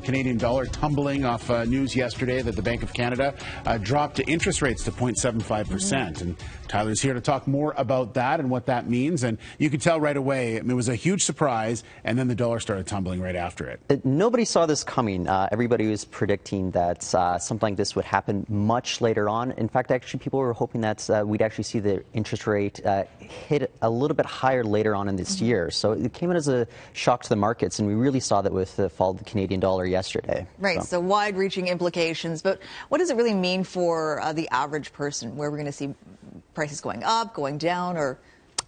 Canadian dollar tumbling off news yesterday that the Bank of Canada dropped interest rates to 0.75%. And Tyler's here to talk more about that and what that means. And you could tell right away, it was a huge surprise, and then the dollar started tumbling right after it. Nobody saw this coming. Everybody was predicting that something like this would happen much later on. In fact, actually, people were hoping that we'd actually see the interest rate hit a little bit higher later on in this year. So it came in as a shock to the markets, and we really saw that with the fall of the Canadian dollar yesterday. Right, so wide-reaching implications. But what does it really mean for the average person, where we're going to see prices going up, going down, or...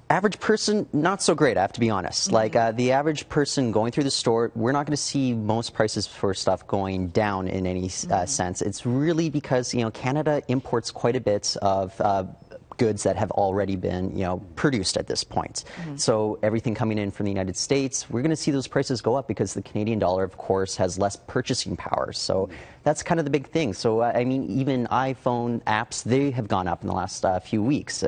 Average person, not so great, I have to be honest. Like the average person going through the store, we're not going to see most prices for stuff going down in any sense. It's really because, Canada imports quite a bit of goods that have already been, produced at this point. So everything coming in from the United States, we're going to see those prices go up because the Canadian dollar, of course, has less purchasing power. So that's kind of the big thing. So, even iPhone apps, they have gone up in the last few weeks.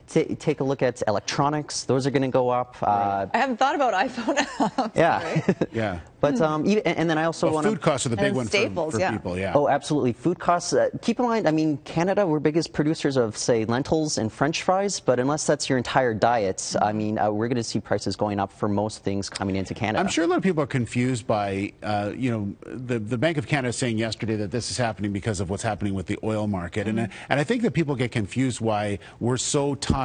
Take a look at electronics; those are going to go up. I haven't thought about iPhone apps. Yeah, yeah. But and then I also want food costs are the big one staples, for people. Yeah. Oh, absolutely. Food costs. Keep in mind, Canada, we're biggest producers of, say, lentils and French fries. But unless that's your entire diet, we're going to see prices going up for most things coming into Canada. I'm sure a lot of people are confused by, the Bank of Canada saying yesterday that this is happening because of what's happening with the oil market, and I think that people get confused why we're so tied,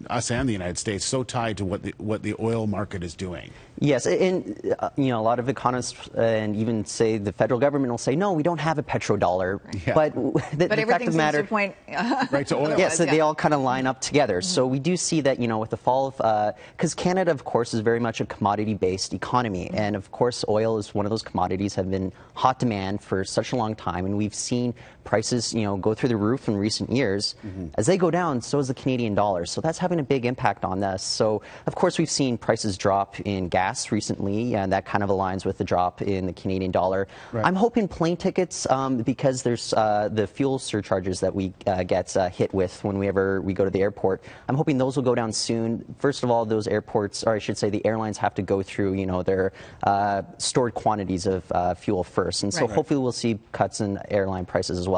us and the United States, so tied to what the oil market is doing. Yes, and a lot of economists and even say the federal government will say, no, we don't have a petrodollar. Yeah. But the fact of the matter, point right to oil. Yes, so they all kind of line up together. So we do see that, with the fall of, because Canada, of course, is very much a commodity-based economy, and of course, oil is one of those commodities have been hot demand for such a long time, and we've seen prices, go through the roof in recent years. As they go down, so is the Canadian dollar. So that's having a big impact on this. So of course, we've seen prices drop in gas recently, and that kind of aligns with the drop in the Canadian dollar. Right. I'm hoping plane tickets, because there's the fuel surcharges that we get hit with whenever we go to the airport. I'm hoping those will go down soon. First of all, those airports, or I should say the airlines, have to go through, their stored quantities of fuel first. And so hopefully we'll see cuts in airline prices as well.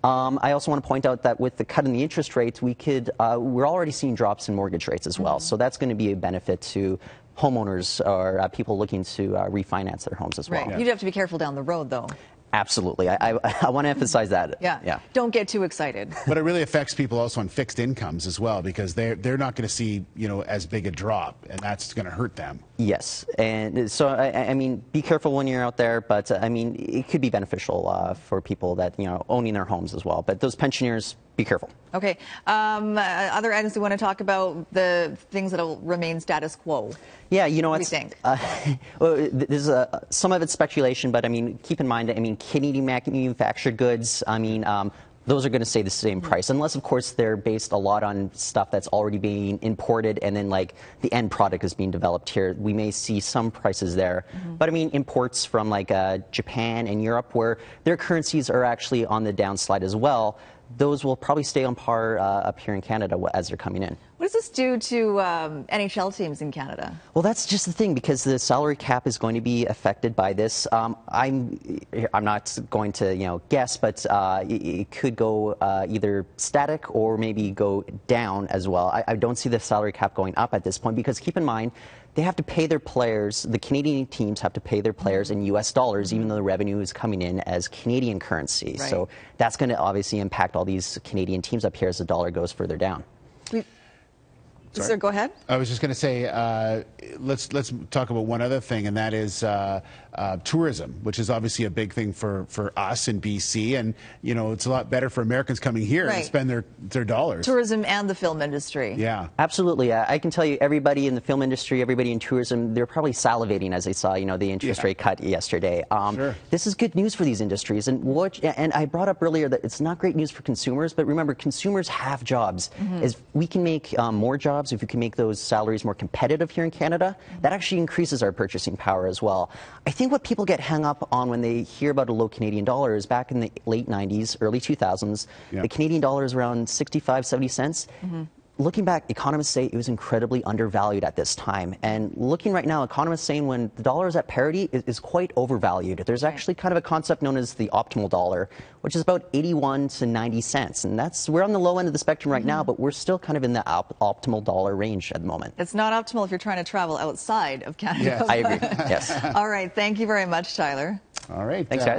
I also want to point out that with the cut in the interest rates, we're already seeing drops in mortgage rates as well. So that's going to be a benefit to homeowners or people looking to refinance their homes as well. Right. You'd have to be careful down the road, though. Absolutely. I want to emphasize that. Yeah. Don't get too excited. But it really affects people also on fixed incomes as well, because they're not going to see, as big a drop, and that's going to hurt them. Yes. And so, be careful when you're out there, but, it could be beneficial for people that, owning their homes as well. But those pensioners, be careful. Okay. Other items we want to talk about, the things that will remain status quo. Yeah, what do you think? Well, there's some of it's speculation, but keep in mind, Canadian manufactured goods, those are going to stay the same price, unless, of course, they're based a lot on stuff that's already being imported, and then, the end product is being developed here. We may see some prices there. But, imports from, Japan and Europe, where their currencies are actually on the downslide as well, those will probably stay on par up here in Canada as they're coming in. What does this do to NHL teams in Canada? Well, that's just the thing, because the salary cap is going to be affected by this. I'm not going to guess, but it could go either static or maybe go down as well. I don't see the salary cap going up at this point, because keep in mind, they have to pay their players, the Canadian teams have to pay their players in U.S. dollars, even though the revenue is coming in as Canadian currency. Right. So that's going to obviously impact all these Canadian teams up here as the dollar goes further down. Sir, go ahead. I was just going to say, let's talk about one other thing, and that is tourism, which is obviously a big thing for us in BC, and it's a lot better for Americans coming here to spend their dollars. Tourism and the film industry. Yeah, absolutely. I can tell you, everybody in the film industry, everybody in tourism, they're probably salivating as they saw the interest rate cut yesterday. Sure. This is good news for these industries, and I brought up earlier that it's not great news for consumers, but remember, consumers have jobs. As we can make more jobs, if we can make those salaries more competitive here in Canada, that actually increases our purchasing power as well. I think what people get hung up on when they hear about a low Canadian dollar is back in the late 90s, early 2000s, the Canadian dollar is around 65, 70 cents. looking back, economists say it was incredibly undervalued at this time. And looking right now, economists saying when the dollar is at parity is quite overvalued. There's actually kind of a concept known as the optimal dollar, which is about 81 to 90 cents. And we're on the low end of the spectrum right now, but we're still kind of in the optimal dollar range at the moment. It's not optimal if you're trying to travel outside of Canada. Yes. I agree. Yes. All right. Thank you very much, Tyler. All right. Thanks, guys.